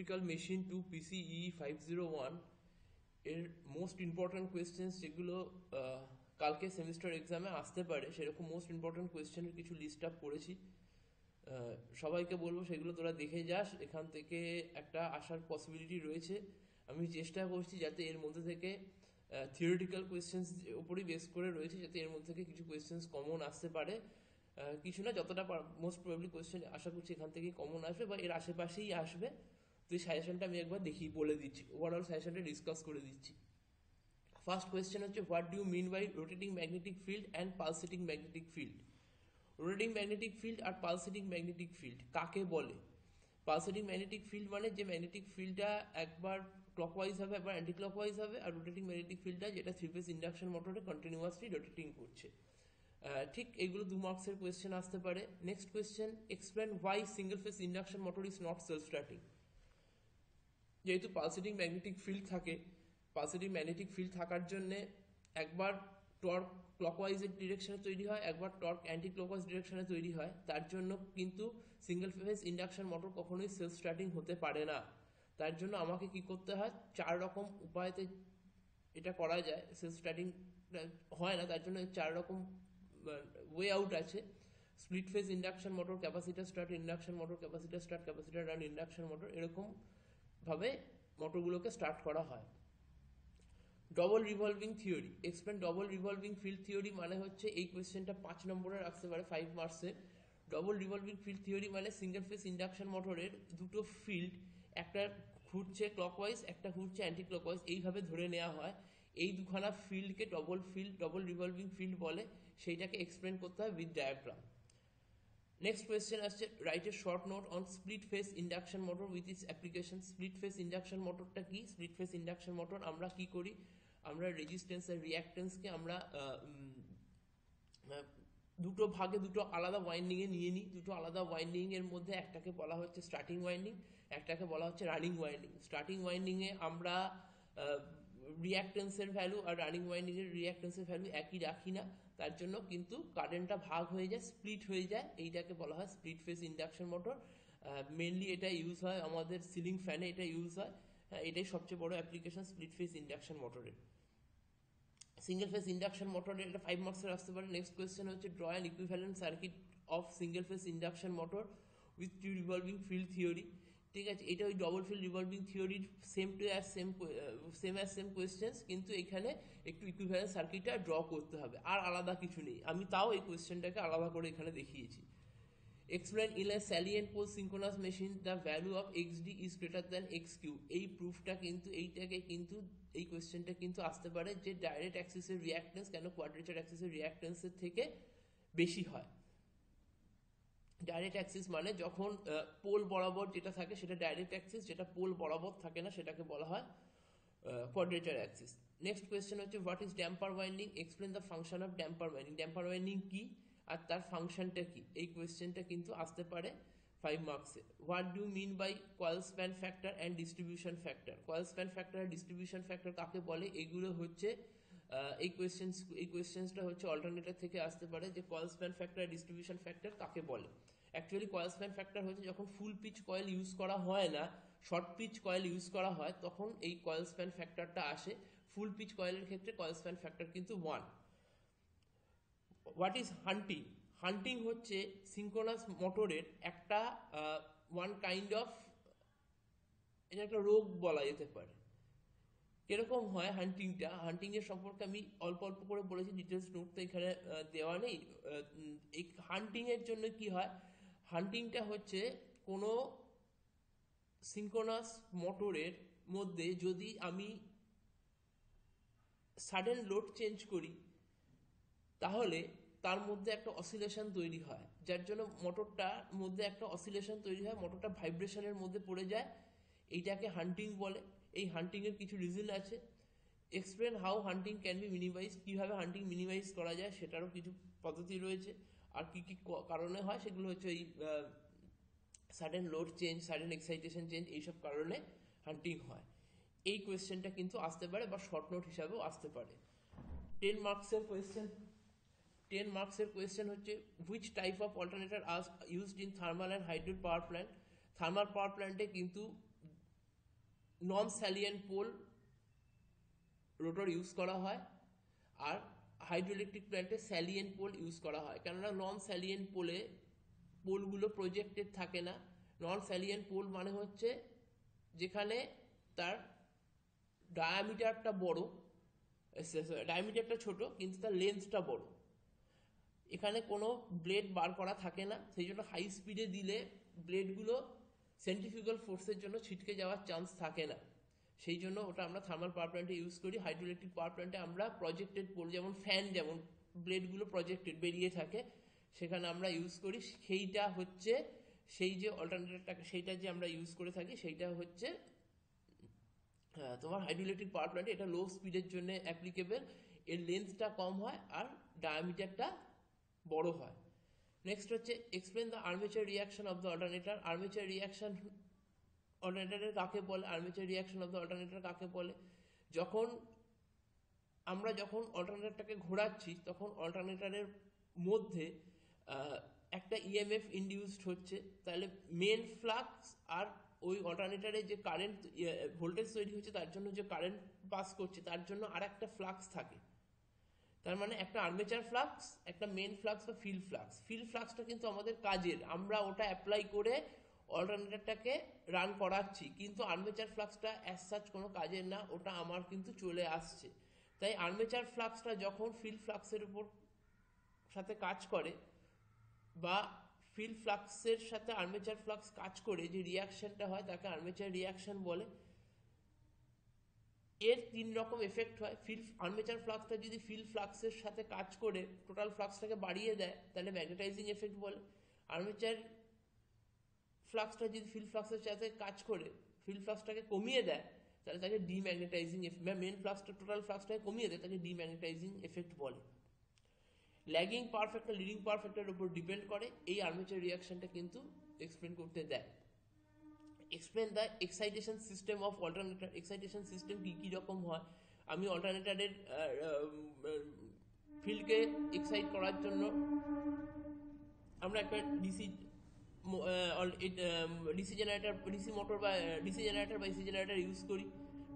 theoretical machine 2 PCE 501 এর most important questions যেগুলো কালকে সেমিস্টার এক্সামে আসতে পারে সেরকম মোস্ট ইম্পর্টেন্ট কোয়েশ্চেনের কিছু লিস্ট আপ করেছি। সবাইকে বলবো সেগুলো তোরা দেখে যাস, এখান থেকে একটা আসার পসিবিলিটি রয়েছে। আমি চেষ্টা করছি যাতে এর মধ্যে থেকে থিওরিটিক্যাল কোয়েশ্চেন্স উপরই বেস করে রয়েছে, যাতে এর মধ্যে থেকে কিছু কোয়েশ্চেন্স কমন আসতে পারে। কিছু না, যতটা মোস্ট প্রবাবলি কোয়েশ্চেন আশা করছি এখান থেকেই কমন আসবে বা এর আশেপাশেই আসবে। তো এই সাজেশনটা আমি একবার বলে দিচ্ছি, ওভারঅল সাজেশনটা ডিসকাস করে দিচ্ছি। ফার্স্ট কোয়েশ্চেন হচ্ছে, what do you mean by rotating magnetic field and pulsating magnetic field? Rotating magnetic field আর পালসেটিং ম্যাগনেটিক ফিল্ড কাকে বলে? পালসেটিং ম্যাগনেটিক ফিল্ড মানে যে ম্যাগনেটিক ফিল্ডটা একবার ক্লকওয়াইজ হবে একবার অ্যান্টি ক্লকওয়াইজ হবে, আর রোটেটিং ম্যাগনেটিক ফিল্ডটা যেটা থ্রি ফেজ ইন্ডাকশন মোটরে কন্টিনিউয়াসলি রোটেটিং করছে। ঠিক এগুলো 2 মার্কসের কোয়েশ্চেন আসতে পারে। Next question, explain why single phase induction motor is not self starting. যেহেতু পালসেটিং ম্যাগনেটিক ফিল্ড থাকে, পালসেটিং ম্যাগনেটিক ফিল্ড থাকার জন্য একবার টর্ক ক্লকওয়াইজের ডিরেকশনে তৈরি হয়, একবার টর্ক অ্যান্টি ক্লকওয়াইজ ডিরেকশনে তৈরি হয়। তার জন্য কিন্তু সিঙ্গেল ফেজ ইন্ডাকশন মোটর কখনোই সেলফ স্টার্টিং হতে পারে না। তার জন্য আমাকে কি করতে হয়, 4 রকম উপায়তে এটা করা যায়। সেলফ স্টার্টিং হয় না, তার জন্য 4 রকম ওয়ে আউট আছে। Split phase induction motor, capacitor start induction motor, capacitor start capacitor run induction motor, এরকম ভাবে মোটরগুলোকে স্টার্ট করা হয়। Double revolving theory, explain double revolving field theory মানে হচ্ছে, এই কোয়েশ্চেনটা 5 নম্বরে আসতে পারে 5 মার্কসে। ডবল রিভলভিং ফিল্ড থিওরি মানে সিঙ্গেল ফেজ ইন্ডাকশন মোটরের দুটো ফিল্ড, একটা ঘুরছে ক্লকওয়াইজ একটা ঘুরছে অ্যান্টি ক্লকওয়াইজ, এইভাবে ধরে নেওয়া হয়। এই দুখানা ফিল্ডকে ডবল রিভলভিং ফিল্ড বলে। সেইটাকে এক্সপ্লেন করতে হয় উইথ ডায়াগ্রাম। নেক্সট কোয়েশ্চেন আসছে, right a short note on split phase induction motor with its application. Split phase induction মোটরটা কি? স্প্লিট ফেজ ইন্ডাকশন মোটর আমরা কি করি, আমরা রেজিস্ট্যান্স আর রিঅ্যাক্ট্যান্সকে আমরা দুটো ভাগে দুটো আলাদা ওয়াইন্ডিং এ নিয়ে নিই। দুটো আলাদা ওয়াইন্ডিং এর মধ্যে একটাকে বলা হচ্ছে স্টার্টিং ওয়াইন্ডিং, একটাকে বলা হচ্ছে রানিং ওয়াইন্ডিং। স্টার্টিং ওয়াইন্ডিং এ আমরা রিঅ্যাক্ট্যান্সের ভ্যালু আর রানিং ওয়াইন্ডিং এর রিঅ্যাক্ট্যান্সের ভ্যালু একই রাখি না, তার জন্য কিন্তু কারেন্টটা ভাগ হয়ে যায়, স্প্লিট হয়ে যায়। এইটাকে বলা হয় split phase induction motor. Mainly এটা ইউজ হয় আমাদের সিলিং ফ্যানে, এটা ইউজ হয়। এটাই সবচেয়ে বড় অ্যাপ্লিকেশন স্প্লিট ফেজ ইন্ডাকশন মোটরের। সিঙ্গেল ফেজ ইন্ডাকশন মোটরের এটা 5 মার্কসের আসতে পারে। নেক্সট কোয়েশ্চেন হচ্ছে, draw an equivalent circuit of single phase induction motor with two revolving field theory. ঠিক আছে, এটা ওই ডবল ফিল্ড রিভলভিং থিওরির সেম কোয়েশ্চেন্স, কিন্তু এখানে একটু ইকুইভ্যালেন্ট সার্কিটটা ড্র করতে হবে, আর আলাদা কিছু নেই। আমি তাও এই কোয়েশ্চেনটাকে আলাদা করে এখানে দেখিয়েছি। Explain in a salient pole synchronous machine the value of xd is greater than xq. এই প্রুফটা কিন্তু এই কোয়েশ্চেনটা কিন্তু আসতে পারে যে ডাইরেক্ট অ্যাক্সিসের রিঅ্যাক্ট্যান্স কেন কোয়াড্রেচার অ্যাক্সিসের রিঅ্যাক্ট্যান্সের থেকে বেশি হয়। ডাইরেক্ট অ্যাক্সিস মানে যখন পোল বরাবর যেটা থাকে সেটা ডাইরেক্ট অ্যাক্সিস, যেটা পোল বরাবর থাকে না সেটাকে বলা হয় কোয়াড্রেচার অ্যাক্সিস। নেক্সট কোয়েশ্চেন হচ্ছে, what is damper winding? Explain the function of damper winding. Damper winding কি আর তার ফাংশনটা কি? এই কোয়েশ্চেনটা কিন্তু আসতে পারে 5 মার্কসে। What do mean by coil span factor and distribution factor? Coil span factor আর ডিস্ট্রিবিউশন ফ্যাক্টর কাকে বলে? এগুলো হচ্ছে এই কোয়েশ্চেন্সটা হচ্ছে অল্টারনেটর থেকে আসতে পারে, যে কয়েল স্প্যান ফ্যাক্টর আর ডিস্ট্রিবিউশন ফ্যাক্টর কাকে বলে। অ্যাকচুয়ালি কয়েল স্প্যান ফ্যাক্টর হচ্ছে যখন ফুল পিচ কয়েল ইউজ করা হয় না, শর্ট পিচ কয়েল ইউজ করা হয়, তখন এই কয়েল স্প্যান ফ্যাক্টরটা আসে। ফুল পিচ কয়েলের ক্ষেত্রে কয়েল স্প্যান ফ্যাক্টর কিন্তু 1। What is hunting? হান্টিং হচ্ছে সিঙ্ক্রোনাস মোটরের একটা ওয়ান কাইন্ড অফ, এটা একটা রোগ বলা যেতে পারে। কিরকম হয় হান্টিংটা? হান্টিং এর সম্পর্কে আমি অল্প অল্প করে বলেছি, ডিটেলস নোট তো এখানে দেওয়া নেই। এই হান্টিং এর জন্য কি হয়, হান্টিংটা হচ্ছে কোনো সিঙ্ক্রোনাস মোটরের মধ্যে যদি আমি সাডেন লোড চেঞ্জ করি, তাহলে তার মধ্যে একটা অসিলেশন তৈরি হয়, যার জন্য মোটরটার মধ্যে একটা অসিলেশন তৈরি হয়, মোটরটা ভাইব্রেশনের মধ্যে পড়ে যায়। এইটাকে হান্টিং বলে। এই হান্টিং এর কিছু রিজন আছে। Explain how hunting can be minimise, কিভাবে হান্টিং মিনিমাইজ করা যায় সেটারও কিছু পদ্ধতি রয়েছে। আর কি কি কারণে হয় সেগুলো হচ্ছে এই sudden load change, sudden excitation change, এইসব কারণে হান্টিং হয়। এই কোয়েশ্চেনটা কিন্তু আসতে পারে বা শর্ট নোট হিসাবেও আসতে পারে। 10 মার্কসের কোয়েশ্চেন। 10 মার্কসের কোয়েশ্চেন হচ্ছে, which type of alternator are used in thermal and hydel power plant? Thermal power প্ল্যান্টে কিন্তু non salient pole rotor use করা হয়, আর হাইড্রোইলেকট্রিক প্ল্যান্টে স্যালিয়েন্ট পোল ইউজ করা হয়, কেননা নন স্যালিয়েন্ট পোলগুলো প্রজেক্টেড থাকে না। নন স্যালিয়েন্ট পোল মানে হচ্ছে যেখানে তার ডায়ামিটারটা বড়, ডায়ামিটারটা ছোট কিন্তু তার লেন্থটা বড়, এখানে কোনো ব্লেড বার করা থাকে না, সেই জন্য হাই স্পিডে দিলে ব্লেডগুলো সেন্ট্রিফিউগাল ফোর্সের জন্য ছিটকে যাওয়ার চান্স থাকে না, সেই জন্য ওটা আমরা থার্মাল পাওয়ার প্ল্যান্টে ইউজ করি। হাইড্রোইলেকট্রিক পাওয়ার প্ল্যান্টে আমরা প্রজেক্টেড পোল, যেমন ফ্যান যেমন ব্লেডগুলো প্রজেক্টেড বেরিয়ে থাকে, সেখানে আমরা ইউজ করি। সেইটা হচ্ছে সেই যে অল্টারনেটরটাকে সেইটা যে আমরা ইউজ করে থাকি সেইটা হচ্ছে তোমার হাইড্রোইলেকট্রিক পাওয়ার প্ল্যান্টে। এটা লো স্পিডের জন্য অ্যাপ্লিকেবল, এর লেন্থটা কম হয় আর ডায়ামিটারটা বড় হয়। নেক্সট হচ্ছে explain the armature reaction of the alternator. Armature reaction alternator কাকে বলে, armature reaction of the alternator কাকে বলে? আমরা যখন অল্টারনেটরটাকে ঘোরাচ্ছি তখন অল্টারনেটরের মধ্যে একটা ইএমএফ ইনডিউসড হচ্ছে, তাহলে মেন ফ্লাক্স আর ওই অল্টারনেটরে যে কারেন্ট ভোল্টেজ তৈরি হচ্ছে তার জন্য যে কারেন্ট পাস করছে তার জন্য আর একটা ফ্লাক্স থাকে। তার মানে একটা আর্মেচার ফ্লাক্স, একটা মেন ফ্লাক্স বা ফিল্ড ফ্লাক্স। ফিল্ড ফ্লাক্সটা কিন্তু আমাদের কাজের, আমরা ওটা অ্যাপ্লাই করে অল্টারনেটরটাকে রান করাচ্ছি, কিন্তু আর্মেচার ফ্লাক্সটা অ্যাজ সাচ কোনো কাজের না, ওটা আমার কিন্তু চলে আসছে। তাই আর্মেচার ফ্লাক্সটা যখন ফিল্ড ফ্লাক্সের উপর সাথে কাজ করে বা ফিল্ড ফ্লাক্সের সাথে আর্মেচার ফ্লাক্স কাজ করে যে রিয়াকশনটা হয় তাকে আর্মেচার রিয়াকশন বলে। এর তিন রকম এফেক্ট হয়। আর্মেচার ফ্লাক্সটা যদি ফিল্ড ফ্লাক্সের সাথে কাজ করে টোটাল ফ্লাক্সটাকে বাড়িয়ে দেয় তাহলে ম্যাগনেটাইজিং এফেক্ট বলে। আর্মেচার ফ্লাক্সটা যদি ফিল্ড ফ্লাক্সের সাথে কাজ করে ফিল্ড ফ্লাক্সটাকে কমিয়ে দেয় তাহলে তাকে ডিম্যাগনেটাইজিং এফেক্ট, মেন ফ্লাক্সটা টোটাল ফ্লাক্সটাকে কমিয়ে দেয় তাকে ডিম্যাগনেটাইজিং এফেক্ট বলে। Lagging power factor leading power ফ্যাক্টরের উপর ডিপেন্ড করে, এই আর্মেচার রিয়াকশনটা কিন্তু এক্সপ্লেন করতে দেয়। Explain the excitation system of alternator. Excitation system কি কি রকম হয়? আমি অল্টারনেটরের ফিল্ডকে এক্সাইট করার জন্য আমরা একটা ডিসি জেনারেটর, ডিসি মোটর বা ডিসি জেনারেটর বা এসি জেনারেটর ইউজ করি।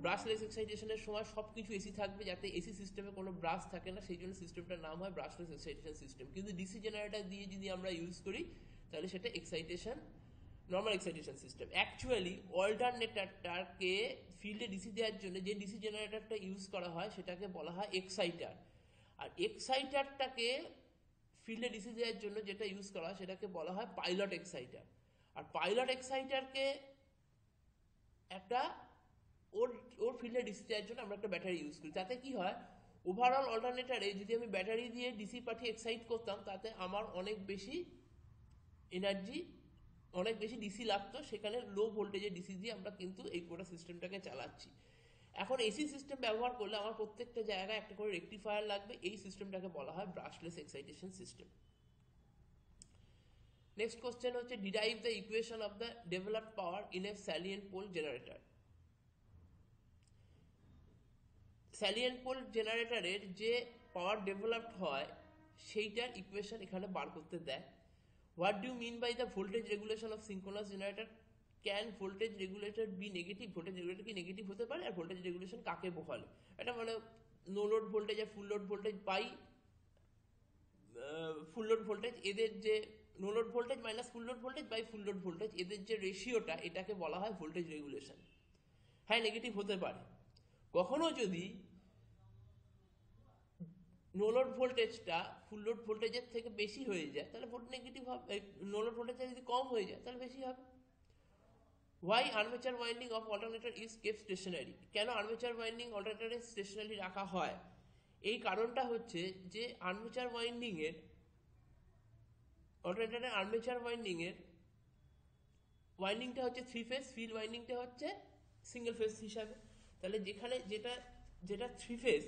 ব্রাশলেস এক্সাইটেশনের সময় সব কিছু এসি থাকবে, যাতে এসি সিস্টেমে কোনো ব্রাশ থাকে না, সেই জন্য সিস্টেমটার নাম হয় ব্রাশলেস এক্সাইটেশন সিস্টেম। কিন্তু ডিসি জেনারেটর দিয়ে যদি আমরা ইউজ করি তাহলে সেটা excitation, normal excitation system. Actually অল্টারনেটরটাকে ফিল্ডে ডিসি দেওয়ার জন্য যে ডিসি জেনারেটরটা ইউজ করা হয় সেটাকে বলা হয় এক্সাইটার, আর এক্সাইটারটাকে ফিল্ডে ডিসি দেওয়ার জন্য যেটা ইউজ করা হয় সেটাকে বলা হয় পাইলট এক্সাইটার। আর পাইলট এক্সাইটারকে একটা ওর ফিল্ডে ডিসি দেওয়ার জন্য আমরা একটা ব্যাটারি ইউজ করি। তাতে কি হয়, ওভারঅল অল্টারনেটারে যদি আমি ব্যাটারি দিয়ে ডিসি পাঠিয়ে এক্সাইট করতাম তাতে আমার অনেক বেশি এনার্জি, অনেক বেশি ডিসি লাগতো, সেখানে লো ভোল্টেজের ডিসি দিয়ে আমরা কিন্তু এই পুরো সিস্টেমটাকে চালাচ্ছি। এখন এসি সিস্টেম ব্যবহার করলে আমার প্রত্যেকটা জায়গায় একটা করে রেকটিফায়ার লাগবে, এই সিস্টেমটাকে বলা হয় brushless excitation system. Next question হচ্ছে derive the equation of the developed power in a salient pole generator. Salient pole জেনারেটরের যে পাওয়ার ডেভেলপড হয় সেইটার ইকুয়েশন এখানে বার করতে দেয়। What do mean by the voltage regulation of synchronous generator? Can voltage regulator be negative? Voltage regulator কি negative হতে পারে? আর ভোল্টেজ রেগুলেশন কাকে বলে? এটা মানে নো লোড ভোল্টেজ আর full load voltage by full load voltage, এদের যে no load voltage minus full load voltage by full load voltage, এদের যে রেশিওটা এটাকে বলা হয় ভোল্টেজ রেগুলেশন। হ্যাঁ, নেগেটিভ হতে পারে। কখনো যদি নো লোড ভোল্টেজটা ফুল লোড ভোল্টেজের থেকে বেশি হয়ে যায় তাহলে ভোল্টেজ নেগেটিভ হবে, নো লোড ভোল্টেজটা যদি কম হয়ে যায় তাহলে বেশি হবে। Why armature winding of alternator is kept stationary? কেন আর্মেচার ওয়াইন্ডিং অল্টারনেটরে স্টেশনারি রাখা হয়? এই কারণটা হচ্ছে যে আর্মেচার ওয়াইন্ডিংয়ের অল্টারনেটরের আর্মেচার ওয়াইন্ডিংটা হচ্ছে থ্রি ফেজ, ফিল্ড ওয়াইন্ডিংটা হচ্ছে সিঙ্গেল ফেজ হিসাবে। তাহলে যেখানে যেটা থ্রি ফেজ,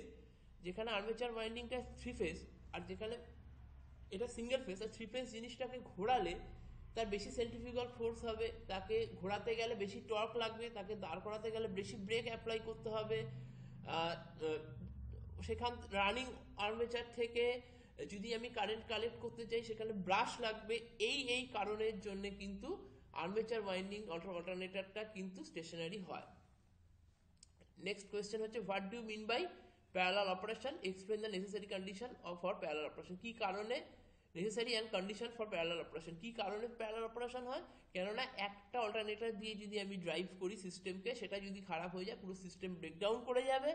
যেখানে আর্মেচার ওয়াইন্ডিংটা থ্রি ফেজ আর যেখানে এটা সিঙ্গেল ফেজ, আর থ্রি ফেজ জিনিসটাকে ঘোরালে তার বেশি সেন্ট্রিফিউগাল ফোর্স হবে, তাকে ঘোরাতে গেলে বেশি টর্ক লাগবে, তাকে দাঁড় করাতে গেলে বেশি ব্রেক অ্যাপ্লাই করতে হবে। সেখান রানিং আর্মেচার থেকে যদি আমি কারেন্ট কালেক্ট করতে চাই সেখানে ব্রাশ লাগবে। এই কারণের জন্য কিন্তু আর্মেচার ওয়াইন্ডিং অল্টারনেটরটা কিন্তু স্টেশনারি হয়। নেক্সট কোয়েশ্চেন হচ্ছে what do mean by parallel operation, explain the necessary condition for parallel operation. কি কারণে necessary and condition for parallel operation, কি কারণে প্যারালাল অপারেশন হয়? কেননা একটা অল্টারনেটর দিয়ে যদি আমি ড্রাইভ করি সিস্টেমকে, সেটা যদি খারাপ হয়ে যায় পুরো সিস্টেম ব্রেকডাউন করে যাবে,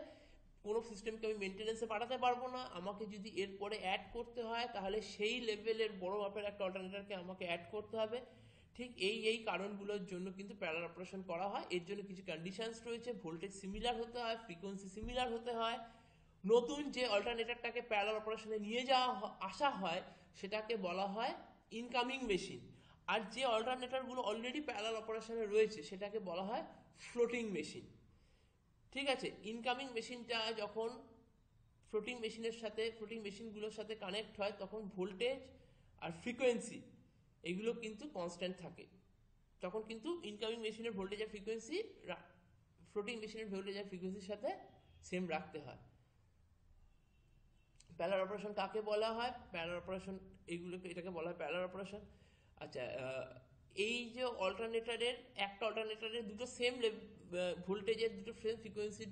কোনো সিস্টেমকে আমি মেনটেন্যান্সে পাঠাতে পারবো না। আমাকে যদি এরপরে অ্যাড করতে হয় তাহলে সেই লেভেলের বড় মাপের একটা অল্টারনেটরকে আমাকে অ্যাড করতে হবে। ঠিক এই কারণগুলোর জন্য কিন্তু প্যারালাল অপারেশন করা হয়। এর জন্য কিছু কন্ডিশনস রয়েছে, ভোল্টেজ সিমিলার হতে হয়, ফ্রিকোয়েন্সি সিমিলার হতে হয়। নতুন যে অল্টারনেটরটাকে প্যারালাল অপারেশনে নিয়ে যাওয়া আসা হয় সেটাকে বলা হয় ইনকামিং মেশিন। আর যে অল্টারনেটরগুলো অলরেডি প্যারালাল অপারেশনে রয়েছে সেটাকে বলা হয় ফ্লোটিং মেশিন। ঠিক আছে, ইনকামিং মেশিনটা যখন ফ্লোটিং মেশিনগুলোর সাথে কানেক্ট হয় তখন ভোল্টেজ আর ফ্রিকোয়েন্সি এগুলো কিন্তু কনস্ট্যান্ট থাকে। তখন কিন্তু ইনকামিং মেশিনের ভোল্টেজ আর ফ্রিকোয়েন্সি ফ্লোটিং মেশিনের ভোল্টেজ আর ফ্রিকোয়েন্সির সাথে সেম রাখতে হয়। প্যারালাল অপারেশন কাকে বলা হয়? প্যারালাল অপারেশন এটাকে বলা হয় প্যারালাল অপারেশন। আচ্ছা, এই যে একটা অল্টারনেটরের দুটো সেম ভোল্টেজের দুটো সেম ফ্রিকোয়েন্সির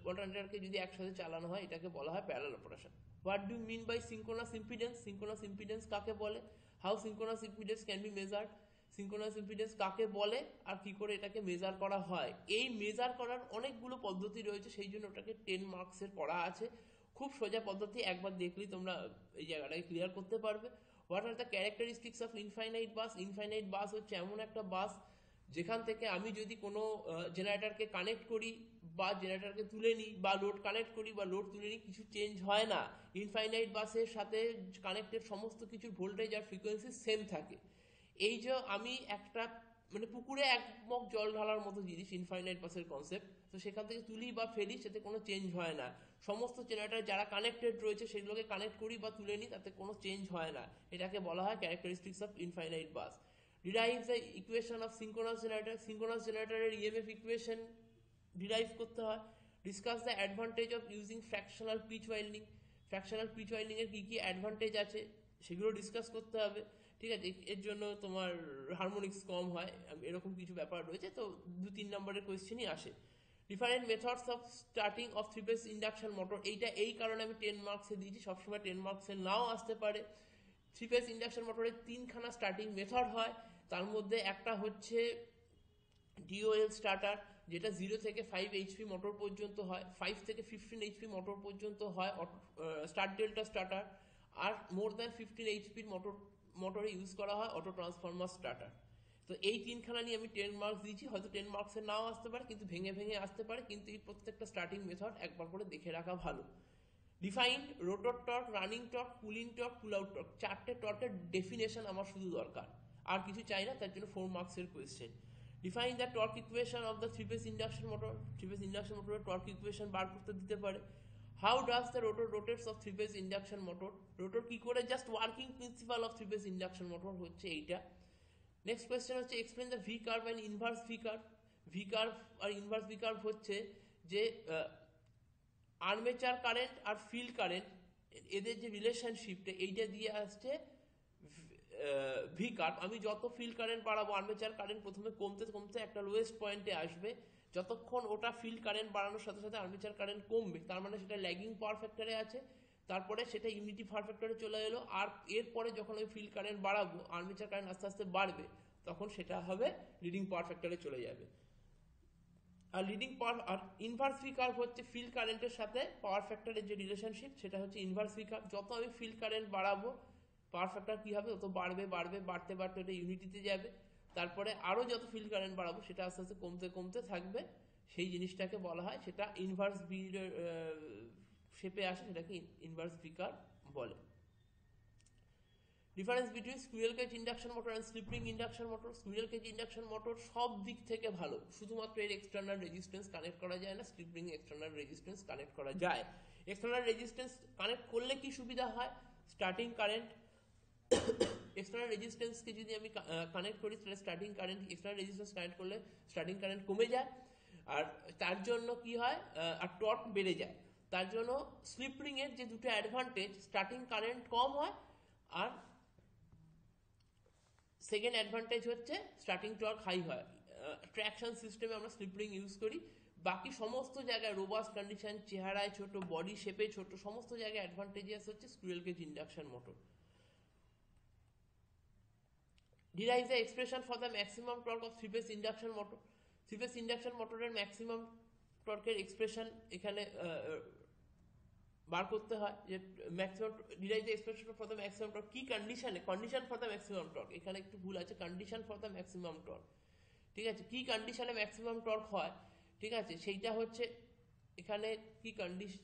অল্টারনেটরকে যদি একসাথে চালানো হয় এটাকে বলা হয় parallel operation. What do mean by synchronous impedance? Synchronous impedance কাকে বলে? How synchronous impedance can be measured? Synchronous impedance কাকে বলে আর কি করে এটাকে মেজার করা হয়? এই মেজার করার অনেকগুলো পদ্ধতি রয়েছে, সেই জন্য ওটাকে 10 মার্কসের পড়া আছে। খুব সোজা পদ্ধতি, একবার দেখলেই তোমরা এই জায়গাটাকে ক্লিয়ার করতে পারবে। What are the characteristics of infinite bus? Infinite bus হচ্ছে এমন একটা বাস যেখান থেকে আমি যদি কোনো জেনারেটরকে কানেক্ট করি বা জেনারেটরকে তুলে নিই বা লোড কানেক্ট করি বা লোড তুলে নিই, কিছু চেঞ্জ হয় না। ইনফাইনাইট বাসের সাথে কানেক্টেড সমস্ত কিছুর ভোল্টেজ আর ফ্রিকোয়েন্সি সেম থাকে। এই যে আমি একটা মানে পুকুরে এক মগ জল ঢালার মতো জিনিস ইনফাইনাইট বাসের কনসেপ্ট, তো সেখান থেকে তুলি বা ফেলি সেতে কোনো চেঞ্জ হয় না। সমস্ত জেনারেটর যারা কানেক্টেড রয়েছে সেগুলোকে কানেক্ট করি বা তুলে নিই, তাতে কোনো চেঞ্জ হয় না। এটাকে বলা হয় characteristics of infinite bus. Derive the equation of synchronous generator. Synchronous জেনারেটরের ইএমএফ ইকুয়েশন ডিরাইভ করতে হয়। Discuss the advantage of using fractional pitch winding. Fractional pitch winding এর কি কি অ্যাডভান্টেজ আছে সেগুলো ডিসকাস করতে হবে। ঠিক আছে, এর জন্য তোমার হারমোনিক্স কম হয়, এরকম কিছু ব্যাপার রয়েছে, তো 2-3 নম্বরের কোয়েশ্চেনই আসে। Different methods of starting of 3 phase induction motor, এইটা এই কারণে আমি 10 মার্কসে দিয়েছি, সবসময় 10 মার্কসে নাও আসতে পারে। 3 ফেজ ইন্ডাকশন মোটরের 3খানা স্টার্টিং মেথড হয়, তার মধ্যে একটা হচ্ছে ডিওএল স্টার্টার, যেটা 0 থেকে 5 এইচপি মোটর পর্যন্ত হয়, 5 থেকে 15 এইচপি মোটর পর্যন্ত হয় স্টার্ট ডেল্টা স্টার্টার, আর মোর দ্যান 15 এইচপির মোটরে ইউজ করা হয় অটো ট্রান্সফরমার স্টার্টার। তো এই 3খানা নিয়ে আমি 10 মার্কস দিয়েছি, হয়তো 10 মার্কসের নাও আসতে পারে, কিন্তু ভেঙে ভেঙে আসতে পারে, কিন্তু এই প্রত্যেকটা স্টার্টিং মেথড একবার করে দেখে রাখা ভালো। Define rotor torque, running torque, pulling torque, pull out torque, 4টে টর্কের ডেফিনেশন আমার শুধু দরকার, আর কিছু চাই না, তার জন্য 4 মার্কসের question. Define the torque equation of the 3 phase induction motor. 3 phase induction মোটরের টর্ক ইকুয়েশন বার করতে দিতে পারে। How does the rotor rotates of 3 phase induction motor. Rotor কি করে, just working principle of 3 phase induction motor হচ্ছে এইটা। Next question হচ্ছে explain the V curve and inverse V curve. V curve আর ইনভার্স ভি কার্ভ হচ্ছে যে armature current আর field current এদের যে রিলেশনশিপটা এইটা দিয়ে আসছে ভি কার্ভ। আমি যত ফিল্ড কারেন্ট বাড়াবো আর্মেচার কারেন্ট প্রথমে কমতে কমতে একটা লোয়েস্ট পয়েন্টে আসবে, যতক্ষণ ওটা ফিল্ড কারেন্ট বাড়ানোর সাথে সাথে আর্মেচার কারেন্ট কমবে, তার মানে সেটা ল্যাগিং পাওয়ার ফ্যাক্টরে আছে, তারপরে সেটা ইউনিটি পাওয়ার ফ্যাক্টরে চলে এলো, আর এরপরে যখন আমি ফিল্ড কারেন্ট বাড়াবো আর্মেচার কারেন্ট আস্তে আস্তে বাড়বে, তখন সেটা হবে লিডিং পাওয়ার ফ্যাক্টরে চলে যাবে। আর লিডিং পাওয়ার আর ইনভার্স ভি কার্ভ হচ্ছে ফিল্ড কারেন্টের সাথে পাওয়ার ফ্যাক্টরের যে রিলেশনশিপ, সেটা হচ্ছে ইনভার্স ভি কার্ভ। যত আমি ফিল্ড কারেন্ট বাড়াবো পাওয়ার ফ্যাক্টর কি হবে, তত বাড়বে বাড়বে বাড়তে বাড়তে ওটা ইউনিটিতে যাবে, তারপরে আরও যত ফিল্ড কারেন্ট বাড়াবো সেটা আস্তে আস্তে কমতে কমতে থাকবে, সেই জিনিসটাকে বলা হয়, সেটা ইনভার্স ভি শেপে আসে, সেটাকে ইনভার্স ভি কার্ভ বলে। Difference between squirrel cage induction motor and sleep ring induction motor. Squirrel cage induction motor সব দিক থেকে ভালো, শুধুমাত্র এর এক্সটার্নাল রেজিস্ট্যান্স কানেক্ট করা যায় না, slip ring external resistance connect করা যায়। এক্সটার্নাল রেজিস্ট্যান্স কানেক্ট করলে কি সুবিধা হয়, স্টার্টিং কারেন্ট এক্সটার্নাল রেজিস্ট্যান্সকে যদি আমি কানেক্ট করি তাহলে starting current, external resistance connect করলে স্টার্টিং কারেন্ট কমে যায়, আর তার জন্য কি হয়, আর টর্ক বেড়ে যায়। তার জন্য স্লিপ রিং এর যে দুটো অ্যাডভান্টেজ, স্টার্টিং কারেন্ট কম হয়, আর সেকেন্ড অ্যাডভান্টেজ হচ্ছে স্টার্টিং টর্ক হাই হয়। ট্র্যাকশন সিস্টেমে আমরা স্লিপ রিং ইউজ করি, বাকি সমস্ত জায়গায় রোবাস্ট কন্ডিশন, চেহারায় ছোট, বডি শেপে ছোট, সমস্ত জায়গায় অ্যাডভান্টেজিয়াস হচ্ছে squirrel cage induction motor. Derive the expression for the maximum torque of three phase induction motor. Three phase induction মোটরের ম্যাক্সিমাম টর্কের এক্সপ্রেশন এখানে বার করতে হয়, যে maximum derive the expression for the maximum torque কি কন্ডিশনে, condition for the maximum torque, এখানে একটু ভুল আছে, condition for the maximum torque, ঠিক আছে, কি কন্ডিশনে ম্যাক্সিমাম টর্ক হয়, ঠিক আছে, সেইটা হচ্ছে এখানে কি কন্ডিশন,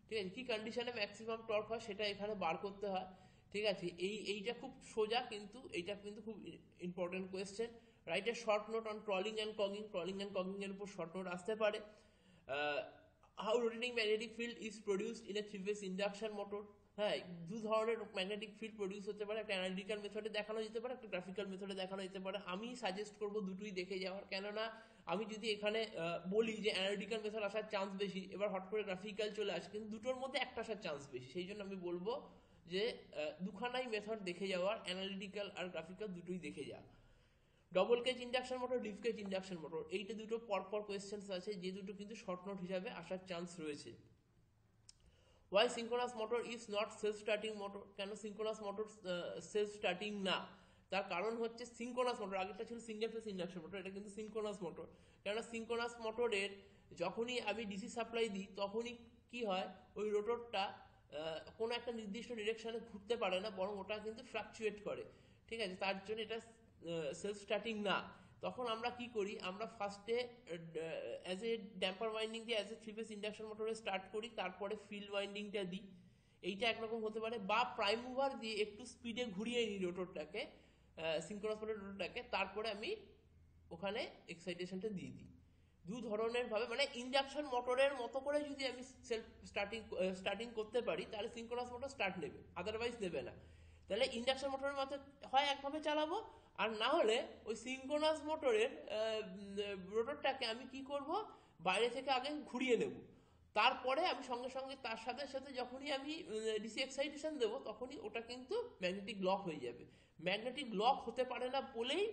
ঠিক আছে, কি কন্ডিশনে ম্যাক্সিমাম টর্ক হয় সেটা এখানে বার করতে হয়, ঠিক আছে। এইটা খুব সোজা, কিন্তু এইটা কিন্তু খুব important question. Write a short note on crawling and cogging, crawling and cogging এর উপর শর্ট নোট আসতে পারে। How rotating magnetic field is produced in a three phase induction motor. হ্যাঁ, দু ধরনের ম্যাগনেটিক ফিল্ড প্রডিউস হতে পারে, একটা অ্যানালিটিক্যাল মেথডে দেখানো যেতে পারে, একটা গ্রাফিক্যাল মেথডে দেখানো যেতে পারে। আমি সাজেস্ট করবো দুটোই দেখে যাওয়ার, কেননা আমি যদি এখানে বলি যে অ্যানালিটিক্যাল মেথড আসার চান্স বেশি, এবার হট করে গ্রাফিক্যাল চলে আসে, কিন্তু দুটোর মধ্যে একটা আসার চান্স বেশি, সেই জন্য আমি বলবো যে দুখানাই মেথড দেখে যাওয়ার, অ্যানালিটিক্যাল আর গ্রাফিক্যাল দুটোই দেখে যাওয়া। Double cage induction motor, deep cage induction motor, এইটা দুটো পরপর কোয়েশ্চেন্স আছে, যে দুটো কিন্তু শর্ট নোট হিসাবে আসার চান্স রয়েছে। Why synchronous motor is not self starting motor, কেন সিঙ্ক্রোনাস মোটর সেলফ স্টার্টিং না? তার কারণ হচ্ছে সিঙ্ক্রোনাস মোটর, আগেটা ছিল সিঙ্গেল ফেজ ইন্ডাকশন মোটর, এটা কিন্তু সিঙ্ক্রোনাস মোটর। কেননা সিঙ্ক্রোনাস মোটরের যখনই আমি ডিসি সাপ্লাই দিই তখনই কি হয়, ওই রোটরটা কোনো একটা নির্দিষ্ট ডিরেকশনে ঘুরতে পারে না, বরং ওটা কিন্তু ফ্লাকচুয়েট করে, ঠিক আছে, তার জন্য এটা সেলফ স্টার্টিং না। তখন আমরা কি করি, আমরা ফার্স্টে অ্যাজ এ ড্যাম্পার ওয়াইন্ডিং দিয়ে as a three phase induction মোটরে স্টার্ট করি, তারপরে ফিল্ড ওয়াইন্ডিংটা দিই, এইটা একরকম হতে পারে, বা প্রাইম মুভার দিয়ে একটু স্পিডে ঘুরিয়ে নিই রোটরটাকে, সিঙ্ক্রোনাস মোটর রোটরটাকে, তারপরে আমি ওখানে এক্সাইটেশনটা দিয়ে দিই। দু ধরনের ভাবে, মানে ইন্ডাকশন মোটরের মতো করে যদি আমি সেলফ স্টার্টিং করতে পারি, তাহলে সিঙ্ক্রোনাস মোটর স্টার্ট নেবে, আদারওয়াইজ নেবে না। তাহলে ইন্ডাকশন মোটরের মতো হয় একভাবে চালাবো, আর না হলে ওই সিঙ্ক্রোনাস মোটরের রোটরটাকে আমি কি করব, বাইরে থেকে আগে ঘুরিয়ে নেব, তারপরে আমি সঙ্গে সঙ্গে তার সাথে সাথে যখনই আমি ডিসি এক্সাইটেশন দেবো, তখনই ওটা কিন্তু ম্যাগনেটিক লক হয়ে যাবে। ম্যাগনেটিক লক হতে পারে না বলেই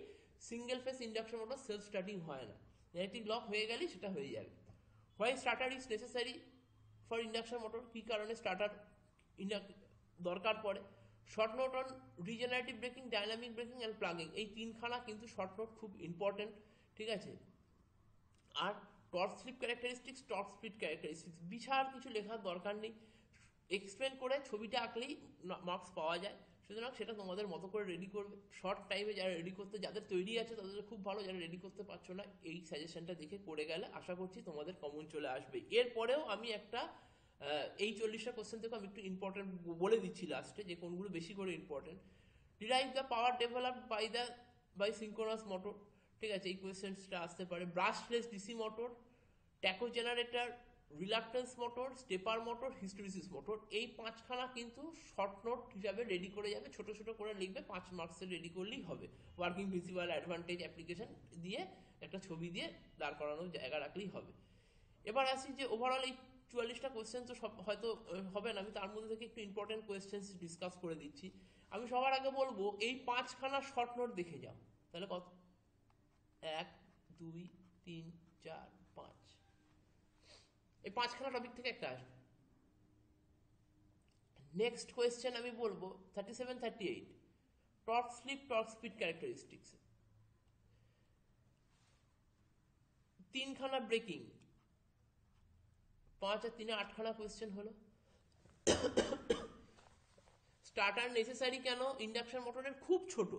single phase induction motor self starting হয় না, ম্যাগনেটিক লক হয়ে গেলেই সেটা হয়ে যাবে। Why starter is necessary for induction motor, কী কারণে স্টার্টার দরকার পড়ে? Short note on regenerative braking, dynamic braking and plugging, এই তিনখানা কিন্তু শর্ট নোট খুব ইম্পর্টেন্ট, ঠিক আছে। আর torque slip characteristics, torque speed characteristics, বিশাল কিছু লেখার দরকার নেই, এক্সপ্লেন করে ছবিটা আঁকলেই মার্কস পাওয়া যায়। সুতরাং সেটা তোমাদের মতো করে রেডি করবে, শর্ট টাইমে যারা রেডি করতে, যাদের তৈরি আছে তাদের খুব ভালো, যারা রেডি করতে পারছো না এই সাজেশনটা দেখে করে গেলে আশা করছি তোমাদের কমন চলে আসবে। এরপরেও আমি একটা এই 40টা কোশ্চেন থেকে আমি একটু ইম্পর্টেন্ট বলে দিচ্ছি লাস্টে, যে কোনগুলো বেশি করে important. Derive the power developed by synchronous motor, ঠিক আছে, এই কোয়েশ্চেন্সটা আসতে পারে। Brushless DC motor, tacho generator, reluctance motor, stepper motor, hysteresis motor, এই পাঁচখানা কিন্তু শর্ট নোট হিসাবে রেডি করে যাবে, ছোট ছোট করে লিখবে, 5 মার্কসের রেডি করলেই হবে। ওয়ার্কিং প্রিন্সিপাল, অ্যাডভান্টেজ, অ্যাপ্লিকেশন দিয়ে একটা ছবি দিয়ে দাঁড় করানোর জায়গা রাখলেই হবে। এবার আসি যে ওভারঅল এই 44টা কোয়েশ্চেন তো সব হয়তো হবে না, আমি তার মধ্যে থেকে একটু ইম্পর্টেন্ট কোয়েশ্চেন্স ডিসকাস করে দিচ্ছি। আমি সবার আগে বলবো এই 5খানা শর্ট নোট দেখে যাও, তাহলে কত, 1 2 3 4 5, এই 5খানা টপিক থেকে একটা আসবে। নেক্সট কোয়েশ্চেন আমি বলবো 37 38, torque slip torque speed characteristics, 3খানা ব্রেকিং, 5 আর 3 8খানা কোয়েশ্চেন হলো। স্টার্টার নেসেসারি কেন ইন্ডাকশন মোটরের? খুব ছোট,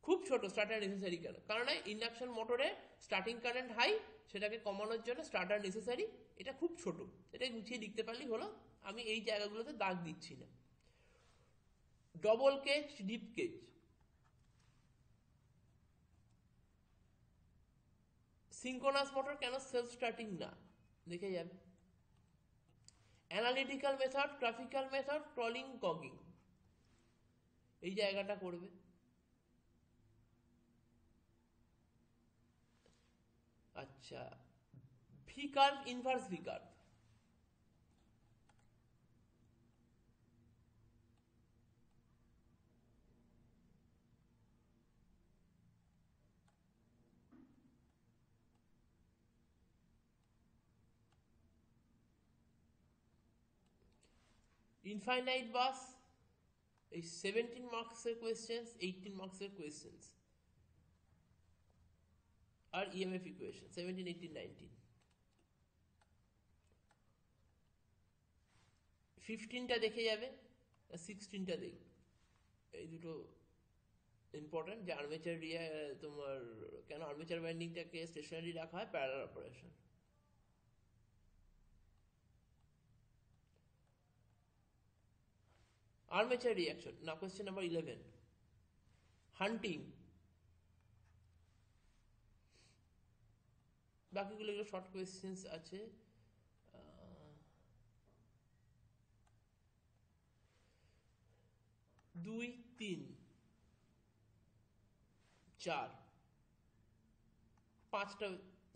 খুব ছোট স্টার্টার নেসেসারি কেন? কারণ ইন্ডাকশন মোটরে স্টার্টিং কারেন্ট হাই, সেটাকে কমানোর জন্য স্টার্টার নেসেসারি, এটা খুব ছোট, এটাই গুছিয়ে লিখতে পারলেই হলো, আমি এই জায়গাগুলোতে দাগ দিচ্ছি না। Double cage, deep cage, synchronous motor কেন সেলফ স্টার্টিং না, দেখে যাবে। Analytical method, graphical method, crawling, cogging, এই জায়গাটা করবে। আচ্ছা, V curve, inverse V curve. Infinite bus, এই 17 মার্কসের কোয়েশ্চেন্স, 18 মার্কসের কোয়েশ্চেন্স। আর ইএমএফ ইকুয়েশন 17, 18, 19। 15টা দেখে যাবে, 16টা দেখবে। এই দুটো ইম্পর্টেন্ট, যে আর্মেচার তোমার কেন আর্মেচার বাইন্ডিংটাকে স্টেশনারি রাখা হয়, প্যারালাল অপারেশন। আর্মেচার রিয়াকশন না, কোয়েশ্চেন নাম্বার 11। হান্টিং, বাকিগুলো এগুলো শর্ট কোয়েশ্চেন্স আছে। 2, 3, 4, 5টা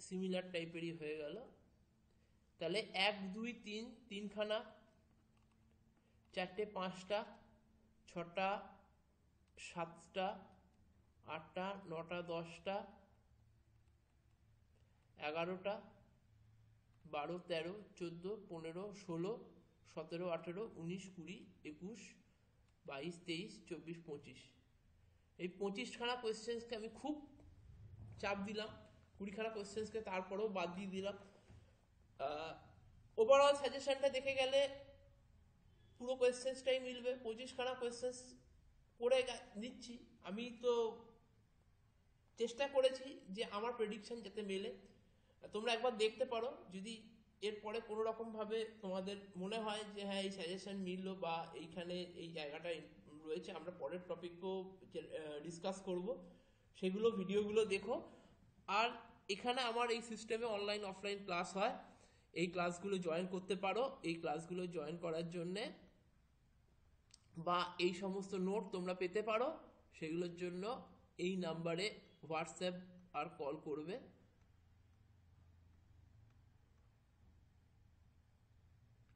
সিমিলার টাইপেরই হয়ে গেল। তাহলে 1, 2, 3, 3খানা, 4টে 5টা, 6টা 7টা, 8টা 9টা 10টা, 11টা, 12, 13, 14, 15, 16, 17, 18, 19, 20, 21, 22, 23, 24, 25। এই 25খানা কোয়েশ্চেন্সকে আমি খুব চাপ দিলাম, 20খানা কোয়েশ্চেন্সকে তারপরেও বাদ দিয়ে দিলাম। ওভারঅল সাজেশনটা দেখে গেলে পুরো কোয়েশ্চেন্সটাই মিলবে। 25খানা কোয়েশ্চেন্স করে দিচ্ছি আমি, তো চেষ্টা করেছি যে আমার প্রেডিকশন যাতে মেলে। তোমরা একবার দেখতে পারো, যদি এরপরে কোনো রকমভাবে তোমাদের মনে হয় যে হ্যাঁ এই সাজেশন মিললো বা এইখানে এই জায়গাটা রয়েছে, আমরা পরের টপিকও ডিসকাস করব, সেগুলো ভিডিওগুলো দেখো। আর এখানে আমার এই সিস্টেমে অনলাইন অফলাইন ক্লাস হয়, এই ক্লাসগুলো জয়েন করতে পারো। এই ক্লাসগুলো জয়েন করার জন্যে বা এই সমস্ত নোট তোমরা পেতে পারো, সেগুলোর জন্য এই নাম্বারে হোয়াটসঅ্যাপ আর কল করবে।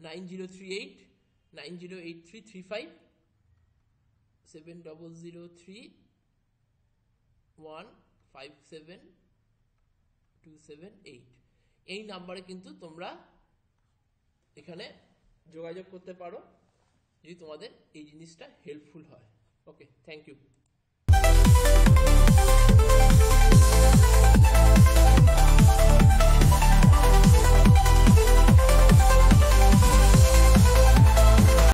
9038 908335 7003 157278। এই নাম্বারে কিন্তু তোমরা এখানে যোগাযোগ করতে পারো যদি তোমাদের এই জিনিসটা হেল্পফুল হয়। ওকে, থ্যাংক ইউ।